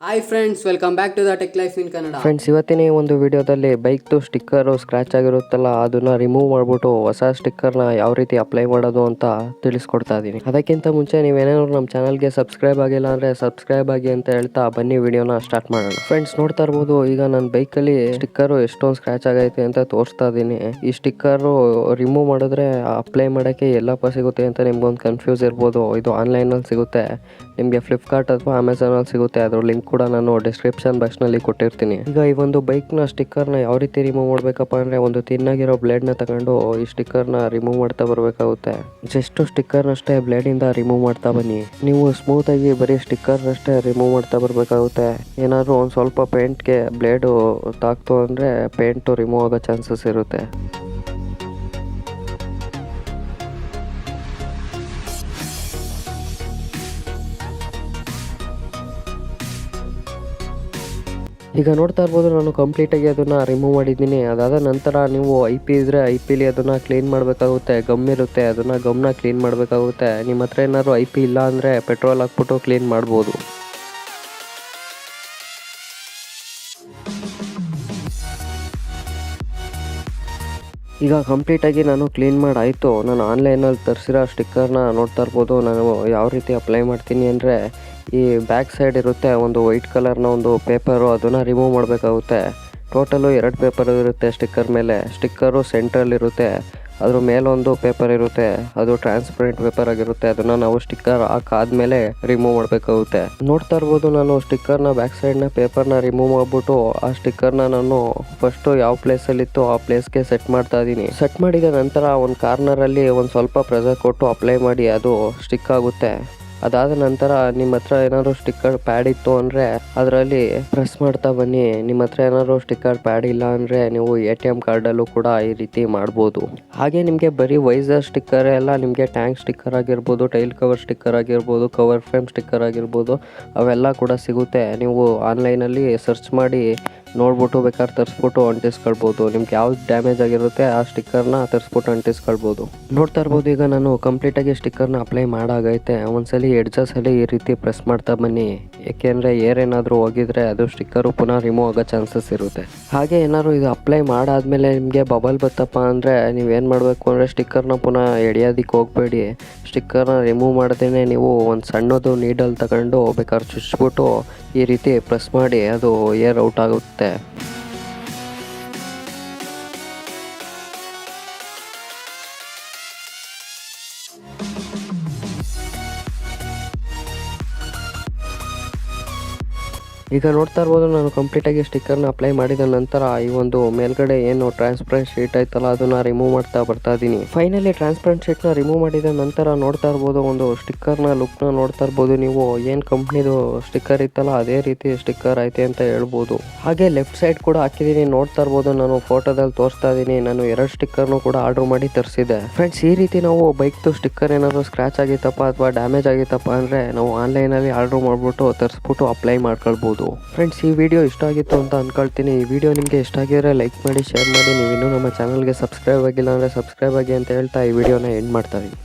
Hi friends, welcome back to the tech life in Kannada. Friends, ಇವತ್ತಿನ ಈ ಒಂದು ವಿಡಿಯೋದಲ್ಲಿ ಬೈಕ್ದು ಸ್ಟಿಕ್ಕರು ಸ್ಕ್ರ್ಯಾಚ್ ಆಗಿರುತ್ತಲ್ಲ, ಅದನ್ನ ರಿಮೂವ್ ಮಾಡಿಬಿಟ್ಟು ಹೊಸ ಸ್ಟಿಕ್ಕರ್ನ ಯಾವ ರೀತಿ ಅಪ್ಲೈ ಮಾಡೋದು ಅಂತ ತಿಳಿಸ್ಕೊಡ್ತಾ ಇದ್ದೀನಿ. ಅದಕ್ಕಿಂತ ಮುಂಚೆ ನೀವೇನಾದ್ರು ನಮ್ಮ ಚಾನಲ್ಗೆ ಸಬ್ಸ್ಕ್ರೈಬ್ ಆಗಿಲ್ಲ ಅಂದರೆ ಸಬ್ಸ್ಕ್ರೈಬ್ ಆಗಿ ಅಂತ ಹೇಳ್ತಾ ಬನ್ನಿ ವಿಡಿಯೋನ ಸ್ಟಾರ್ಟ್ ಮಾಡೋಣ. ಫ್ರೆಂಡ್ಸ್, ನೋಡ್ತಾ ಇರ್ಬೋದು, ಈಗ ನನ್ನ ಬೈಕಲ್ಲಿ ಸ್ಟಿಕ್ಕರು ಎಷ್ಟೊಂದು ಸ್ಕ್ರ್ಯಾಚ್ ಆಗೈತೆ ಅಂತ ತೋರಿಸ್ತಾ ಇದ್ದೀನಿ. ಈ ಸ್ಟಿಕ್ಕರು ರಿಮೂವ್ ಮಾಡಿದ್ರೆ ಅಪ್ಲೈ ಮಾಡೋಕ್ಕೆ ಎಲ್ಲಪ್ಪ ಸಿಗುತ್ತೆ ಅಂತ ನಿಮ್ಗೊಂದು ಕನ್ಫ್ಯೂಸ್ ಇರ್ಬೋದು. ಇದು ಆನ್ಲೈನಲ್ಲಿ ಸಿಗುತ್ತೆ, ನಿಮಗೆ ಫ್ಲಿಪ್ಕಾರ್ಟ್ ಅಥವಾ ಅಮೆಝಾನಲ್ಲಿ ಸಿಗುತ್ತೆ. ಅದ್ರ ಲಿಂಕ್ ಕೂಡ ನಾನು ಡಿಸ್ಕ್ರಿಪ್ಷನ್ ಬಾಕ್ಸ್ನಲ್ಲಿ ಕೊಟ್ಟಿರ್ತೀನಿ. ಈಗ ಈ ಒಂದು ಬೈಕ್ನ ಸ್ಟಿಕ್ಕರ್ನ ಯಾವ ರೀತಿ ರಿಮೂವ್ ಮಾಡಬೇಕಪ್ಪ ಅಂದರೆ, ಒಂದು ತಿನ್ನಾಗಿರೋ ಬ್ಲೇಡ್ನ ತಗೊಂಡು ಈ ಸ್ಟಿಕ್ಕರ್ನ ರಿಮೂವ್ ಮಾಡ್ತಾ ಬರಬೇಕಾಗುತ್ತೆ. ಜಸ್ಟ್ ಸ್ಟಿಕ್ಕರ್ನಷ್ಟೇ ಬ್ಲೇಡಿಂದ ರಿಮೂವ್ ಮಾಡ್ತಾ ಬನ್ನಿ. ನೀವು ಸ್ಮೂತಾಗಿ ಬರೀ ಸ್ಟಿಕ್ಕರ್ನಷ್ಟೇ ರಿಮೂವ್ ಮಾಡ್ತಾ ಬರಬೇಕಾಗುತ್ತೆ. ಏನಾದರೂ ಒಂದು ಸ್ವಲ್ಪ ಪೇಂಟ್ಗೆ ಬ್ಲೇಡು ತಾಕ್ತು ಅಂದರೆ ಪೇಂಟು ರಿಮೂವ್ ಆಗೋ ಚಾನ್ಸಸ್ ಇರುತ್ತೆ. ಈಗ ನೋಡ್ತಾ ಇರ್ಬೋದು, ನಾನು ಕಂಪ್ಲೀಟಾಗಿ ಅದನ್ನು ರಿಮೂವ್ ಮಾಡಿದ್ದೀನಿ. ಅದಾದ ನಂತರ ನೀವು IP ಇದ್ದರೆ IP ಅದನ್ನು ಕ್ಲೀನ್ ಮಾಡಬೇಕಾಗುತ್ತೆ. ಗಮ್ ಇರುತ್ತೆ, ಅದನ್ನು ಗಮ್ನ ಕ್ಲೀನ್ ಮಾಡಬೇಕಾಗುತ್ತೆ. ನಿಮ್ಮ ಹತ್ರ ಏನಾದ್ರು IP ಇಲ್ಲ ಅಂದರೆ ಪೆಟ್ರೋಲ್ ಹಾಕ್ಬಿಟ್ಟು ಕ್ಲೀನ್ ಮಾಡ್ಬೋದು. ಈಗ ಕಂಪ್ಲೀಟಾಗಿ ನಾನು ಕ್ಲೀನ್ ಮಾಡಾಯಿತು. ನಾನು ಆನ್ಲೈನಲ್ಲಿ ತರಿಸಿರೋ ಸ್ಟಿಕ್ಕರ್ನ ನೋಡ್ತಾ ಇರ್ಬೋದು. ನಾನು ಯಾವ ರೀತಿ ಅಪ್ಲೈ ಮಾಡ್ತೀನಿ ಅಂದರೆ, ಈ ಬ್ಯಾಕ್ ಸೈಡ್ ಇರುತ್ತೆ ಒಂದು ವೈಟ್ ಕಲರ್ನ ಒಂದು ಪೇಪರು, ಅದನ್ನು ರಿಮೂವ್ ಮಾಡಬೇಕಾಗುತ್ತೆ. ಟೋಟಲು 2 ಪೇಪರ್ ಇರುತ್ತೆ ಸ್ಟಿಕ್ಕರ್ ಮೇಲೆ. ಸ್ಟಿಕ್ಕರು ಸೆಂಟ್ರಲ್ಲಿ ಇರುತ್ತೆ, ಅದ್ರ ಮೇಲೊಂದು ಪೇಪರ್ ಇರುತ್ತೆ, ಅದು ಟ್ರಾನ್ಸ್ಪರೆಂಟ್ ಪೇಪರ್ ಆಗಿರುತ್ತೆ. ಅದನ್ನು ನಾವು ಸ್ಟಿಕ್ಕರ್ ಹಾಕಾದ್ಮೇಲೆ ರಿಮೂವ್ ಮಾಡಬೇಕಾಗುತ್ತೆ. ನೋಡ್ತಾ ಇರ್ಬೋದು, ನಾನು ಸ್ಟಿಕ್ಕರ್ನ ಬ್ಯಾಕ್ ಸೈಡ್ನ ಪೇಪರ್ನ ರಿಮೂವ್ ಮಾಡಿಬಿಟ್ಟು ಆ ಸ್ಟಿಕ್ಕರ್ನ ನಾನು ಫಸ್ಟು ಯಾವ ಪ್ಲೇಸಲ್ಲಿತ್ತು ಆ ಪ್ಲೇಸ್ಗೆ ಸೆಟ್ ಮಾಡ್ತಾ ಇದ್ದೀನಿ. ಸೆಟ್ ಮಾಡಿದ ನಂತರ ಒಂದು ಕಾರ್ನರಲ್ಲಿ ಒಂದು ಸ್ವಲ್ಪ ಪ್ರೆಷರ್ ಕೊಟ್ಟು ಅಪ್ಲೈ ಮಾಡಿ ಅದು ಸ್ಟಿಕ್ ಆಗುತ್ತೆ. ಅದಾದ ನಂತರ ನಿಮ್ಮ ಹತ್ರ ಏನಾದರೂ ಸ್ಟಿಕ್ಕರ್ ಪ್ಯಾಡ್ ಇತ್ತು ಅಂದರೆ ಅದರಲ್ಲಿ ಪ್ರೆಸ್ ಮಾಡ್ತಾ ಬನ್ನಿ. ನಿಮ್ಮ ಹತ್ರ ಏನಾದರೂ ಸ್ಟಿಕ್ಕರ್ ಪ್ಯಾಡ್ ಇಲ್ಲ ಅಂದರೆ ನೀವು ATM ಕಾರ್ಡಲ್ಲೂ ಕೂಡ ಈ ರೀತಿ ಮಾಡ್ಬೋದು. ಹಾಗೆ ನಿಮಗೆ ಬರೀ ವೈಸರ್ ಸ್ಟಿಕ್ಕರ್ ಎಲ್ಲ, ನಿಮಗೆ ಟ್ಯಾಂಕ್ ಸ್ಟಿಕ್ಕರ್ ಆಗಿರ್ಬೋದು, ಟೈಲ್ ಕವರ್ ಸ್ಟಿಕ್ಕರ್ ಆಗಿರ್ಬೋದು, ಕವರ್ ಫ್ರೇಮ್ ಸ್ಟಿಕ್ಕರ್ ಆಗಿರ್ಬೋದು, ಅವೆಲ್ಲ ಕೂಡ ಸಿಗುತ್ತೆ. ನೀವು ಆನ್ಲೈನಲ್ಲಿ ಸರ್ಚ್ ಮಾಡಿ ನೋಡ್ಬಿಟ್ಟು ಬೇಕಾದ್ರೆ ತರಿಸ್ಬಿಟ್ಟು ಅಂಟಿಸ್ಕೊಳ್ಬೋದು. ನಿಮ್ಗೆ ಯಾವ್ದು ಡ್ಯಾಮೇಜ್ ಆಗಿರುತ್ತೆ ಆ ಸ್ಟಿಕ್ಕರ್ನ ತರಿಸ್ಬಿಟ್ಟು ಅಂಟಿಸ್ಕೊಳ್ಬೋದು. ನೋಡ್ತಾ ಇರ್ಬೋದು, ಈಗ ನಾನು ಕಂಪ್ಲೀಟಾಗಿ ಸ್ಟಿಕ್ಕರ್ನ ಅಪ್ಲೈ ಮಾಡಾಗೈತೆ. ಒಂದ್ಸಲಿ ಎಡ್ಜಸಲ್ಲಿ ಈ ರೀತಿ ಪ್ರೆಸ್ ಮಾಡ್ತಾ ಬನ್ನಿ, ಏಕೆಂದರೆ ಏನಾದರೂ ಹೋಗಿದ್ರೆ ಅದು ಸ್ಟಿಕ್ಕರು ಪುನಃ ರಿಮೂವ್ ಆಗೋ ಚಾನ್ಸಸ್ ಇರುತ್ತೆ. ಹಾಗೆ ಏನಾದ್ರು ಇದು ಅಪ್ಲೈ ಮಾಡಾದ್ಮೇಲೆ ನಿಮಗೆ ಬಬಲ್ ಬತ್ತಪ್ಪ ಅಂದರೆ ನೀವೇನು ಮಾಡಬೇಕು ಅಂದರೆ, ಸ್ಟಿಕ್ಕರ್ನ ಪುನಃ ಎಳೆಯೋದಕ್ಕೆ ಹೋಗಬೇಡಿ. ಸ್ಟಿಕ್ಕರ್ನ ರಿಮೂವ್ ಮಾಡ್ದೇ ನೀವು ಒಂದು ಸಣ್ಣದು ನೀಡಲ್ ತಗೊಂಡು ಬೇಕಾದ್ರೆ ಚುಚ್ಚಿಬಿಟ್ಟು ಈ ರೀತಿ ಪ್ರೆಸ್ ಮಾಡಿ ಅದು ಏರ್ ಔಟ್ ಆಗುತ್ತೆ. ಈಗ ನೋಡ್ತಾ ಇರ್ಬೋದು, ನಾನು ಕಂಪ್ಲೀಟಾಗಿ ಸ್ಟಿಕ್ಕರ್ನ ಅಪ್ಲೈ ಮಾಡಿದ ನಂತರ ಈ ಒಂದು ಮೇಲ್ಗಡೆ ಏನು ಟ್ರಾನ್ಸ್ಪರೆಂಟ್ ಶೀಟ್ ಐತಲ್ಲ ಅದನ್ನು ರಿಮೂವ್ ಮಾಡ್ತಾ ಬರ್ತಾ ಇದ್ದೀನಿ. ಫೈನಲಿ ಟ್ರಾನ್ಸ್ಪರೆಂಟ್ ಶೀಟ್ನ ರಿಮೂವ್ ಮಾಡಿದ ನಂತರ ನೋಡ್ತಾ ಇರ್ಬೋದು, ಒಂದು ಸ್ಟಿಕ್ಕರ್ನ ಲುಕ್ನ ನೋಡ್ತಾ ಇರ್ಬೋದು. ನೀವು ಏನು ಕಂಪ್ನಿದು ಸ್ಟಿಕ್ಕರ್ ಇತ್ತಲ್ಲ ಅದೇ ರೀತಿ ಸ್ಟಿಕ್ಕರ್ ಐತೆ ಅಂತ ಹೇಳ್ಬೋದು. ಹಾಗೆ ಲೆಫ್ಟ್ ಸೈಡ್ ಕೂಡ ಹಾಕಿದ್ದೀನಿ, ನೋಡ್ತಾ ಇರ್ಬೋದು. ನಾನು ಫೋಟೋದಲ್ಲಿ ತೋರಿಸ್ತಾ ಇದ್ದೀನಿ. ನಾನು 2 ಸ್ಟಿಕ್ಕರ್ನು ಕೂಡ ಆರ್ಡರ್ ಮಾಡಿ ತರಿಸಿದೆ. ಫ್ರೆಂಡ್ಸ್, ಈ ರೀತಿ ನಾವು ಬೈಕ್ದು ಸ್ಟಿಕ್ಕರ್ ಏನಾದರೂ ಸ್ಕ್ರ್ಯಾಚ್ ಆಗಿತ್ತಪ್ಪ ಅಥವಾ ಡ್ಯಾಮೇಜ್ ಆಗಿತ್ತಪ್ಪ ಅಂದರೆ ನಾವು ಆನ್ಲೈನಲ್ಲಿ ಆರ್ಡರ್ ಮಾಡಿಬಿಟ್ಟು ತರಿಸ್ಬಿಟ್ಟು ಅಪ್ಲೈ ಮಾಡ್ಕೊಳ್ಬೋದು. ಫ್ರೆಂಡ್ಸ್, ಈ ವಿಡಿಯೋ ಇಷ್ಟ ಆಗಿತ್ತು ಅಂತ ಅನ್ಕೊಳ್ತೀನಿ. ಈ ವಿಡಿಯೋ ನಿಮಗೆ ಇಷ್ಟ ಆಗಿದ್ರೆ ಲೈಕ್ ಮಾಡಿ, ಶೇರ್ ಮಾಡಿ. ನೀವು ಇನ್ನೂ ನಮ್ಮ ಚಾನಲ್ಗೆ ಸಬ್ಸ್ಕ್ರೈಬ್ ಆಗಿಲ್ಲ ಅಂದರೆ ಸಬ್ಸ್ಕ್ರೈಬ್ ಆಗಿ ಅಂತ ಹೇಳ್ತಾ ಈ ವಿಡಿಯೋನ ಎಂಡ್ ಮಾಡ್ತಾ ಇದ್ದೀನಿ.